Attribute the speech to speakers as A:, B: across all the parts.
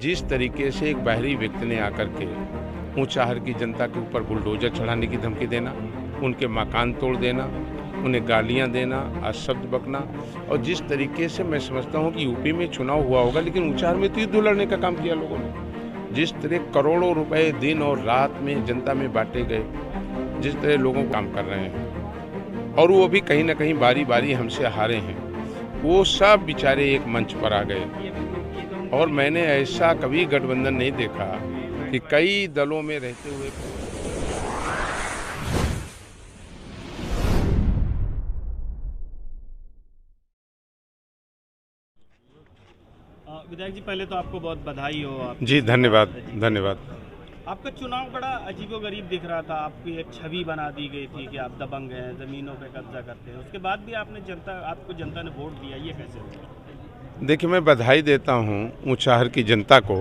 A: जिस तरीके से एक बाहरी व्यक्ति ने आकर के ऊंचाहार की जनता के ऊपर बुलडोजर चढ़ाने की धमकी देना, उनके मकान तोड़ देना, उन्हें गालियां देना, अशब्द बकना, और जिस तरीके से मैं समझता हूं कि यूपी में चुनाव हुआ होगा लेकिन ऊंचाहार में तो युद्ध लड़ने का काम किया लोगों ने। जिस तरह करोड़ों रुपए दिन और रात में जनता में बांटे गए, जिस तरह लोगों काम कर रहे हैं और वो भी कहीं ना कहीं बारी बारी हमसे हारे हैं, वो सब बेचारे एक मंच पर आ गए। और मैंने ऐसा कभी गठबंधन नहीं देखा कि कई दलों में रहते हुए
B: विधायक जी, पहले तो आपको बहुत बधाई हो। आप
A: जी, धन्यवाद धन्यवाद।
B: आपका चुनाव बड़ा अजीबोगरीब दिख रहा था। आपकी एक छवि बना दी गई थी कि आप दबंग हैं, ज़मीनों पे कब्जा करते हैं। उसके बाद भी आपको जनता ने वोट दिया, ये कैसे हुआ?
A: देखिए, मैं बधाई देता हूँ ऊंचाहार की जनता को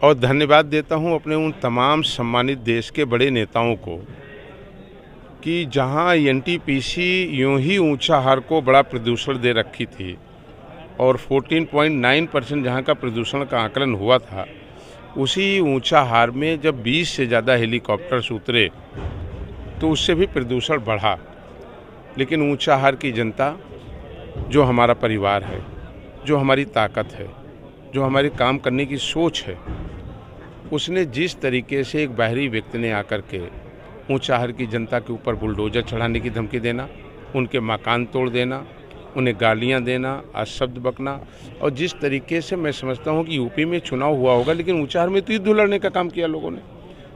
A: और धन्यवाद देता हूँ अपने उन तमाम सम्मानित देश के बड़े नेताओं को कि जहाँ एनटीपीसी यूं ही ऊंचाहार को बड़ा प्रदूषण दे रखी थी और 14.9% जहाँ का प्रदूषण का आकलन हुआ था, उसी ऊंचाहार में जब 20 से ज़्यादा हेलीकॉप्टर्स उतरे तो उससे भी प्रदूषण बढ़ा। लेकिन ऊंचाहार की जनता, जो हमारा परिवार है, जो हमारी ताकत है, जो हमारी काम करने की सोच है, उसने जिस तरीके से एक बाहरी व्यक्ति ने आकर के ऊंचाहार की जनता के ऊपर बुलडोजर चढ़ाने की धमकी देना, उनके मकान तोड़ देना, उन्हें गालियां देना, अशब्द बकना, और जिस तरीके से मैं समझता हूं कि यूपी में चुनाव हुआ होगा लेकिन ऊंचाहार में तो युद्ध लड़ने का काम किया लोगों ने।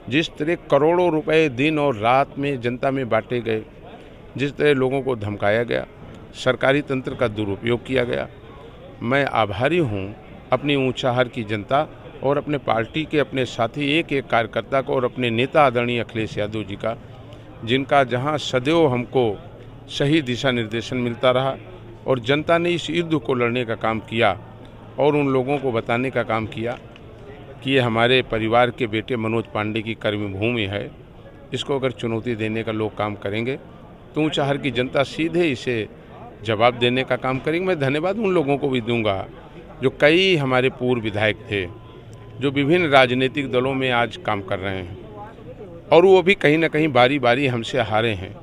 A: जिस तरह करोड़ों रुपए दिन और रात में जनता में बांटे गए, जिस तरह लोगों को धमकाया गया, सरकारी तंत्र का दुरुपयोग किया गया, मैं आभारी हूं अपनी ऊंचाहार की जनता और अपने पार्टी के अपने साथी एक एक कार्यकर्ता को और अपने नेता आदरणीय अखिलेश यादव जी का, जिनका जहां सदैव हमको सही दिशा निर्देशन मिलता रहा और जनता ने इस युद्ध को लड़ने का काम किया और उन लोगों को बताने का काम किया कि ये हमारे परिवार के बेटे मनोज पांडे की कर्मभूमि है, इसको अगर चुनौती देने का लोग काम करेंगे तो ऊंचाहार की जनता सीधे इसे जवाब देने का काम करेंगे। मैं धन्यवाद उन लोगों को भी दूंगा जो कई हमारे पूर्व विधायक थे, जो विभिन्न राजनीतिक दलों में आज काम कर रहे हैं और वो भी कहीं ना कहीं बारी बारी हमसे हारे हैं।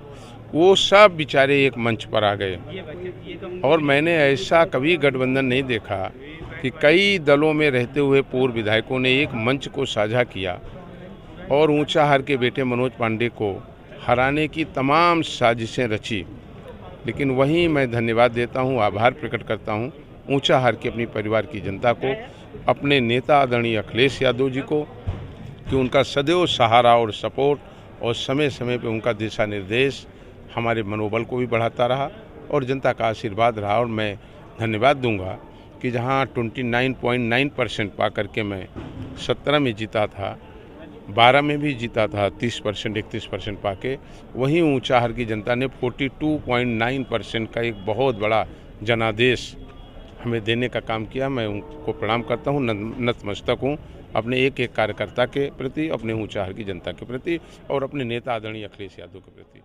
A: वो सब बेचारे एक मंच पर आ गए और मैंने ऐसा कभी गठबंधन नहीं देखा कि कई दलों में रहते हुए पूर्व विधायकों ने एक मंच को साझा किया और ऊंचाहार के बेटे मनोज पांडे को हराने की तमाम साजिशें रची। लेकिन वहीं मैं धन्यवाद देता हूं, आभार प्रकट करता हूं ऊंचाहार के अपनी परिवार की जनता को, अपने नेता आदरणीय अखिलेश यादव जी को, कि उनका सदैव सहारा और सपोर्ट और समय समय पे उनका दिशा निर्देश हमारे मनोबल को भी बढ़ाता रहा और जनता का आशीर्वाद रहा। और मैं धन्यवाद दूंगा कि जहां 29.9% पा करके मैं 17 में जीता था, 12 में भी जीता था 30% 31% पाके, वहीं ऊंचाहार की जनता ने 42.9% का एक बहुत बड़ा जनादेश हमें देने का काम किया। मैं उनको प्रणाम करता हूं, नतमस्तक हूं अपने एक एक कार्यकर्ता के प्रति, अपने ऊंचाहार की जनता के प्रति और अपने नेता आदरणीय अखिलेश यादव के प्रति।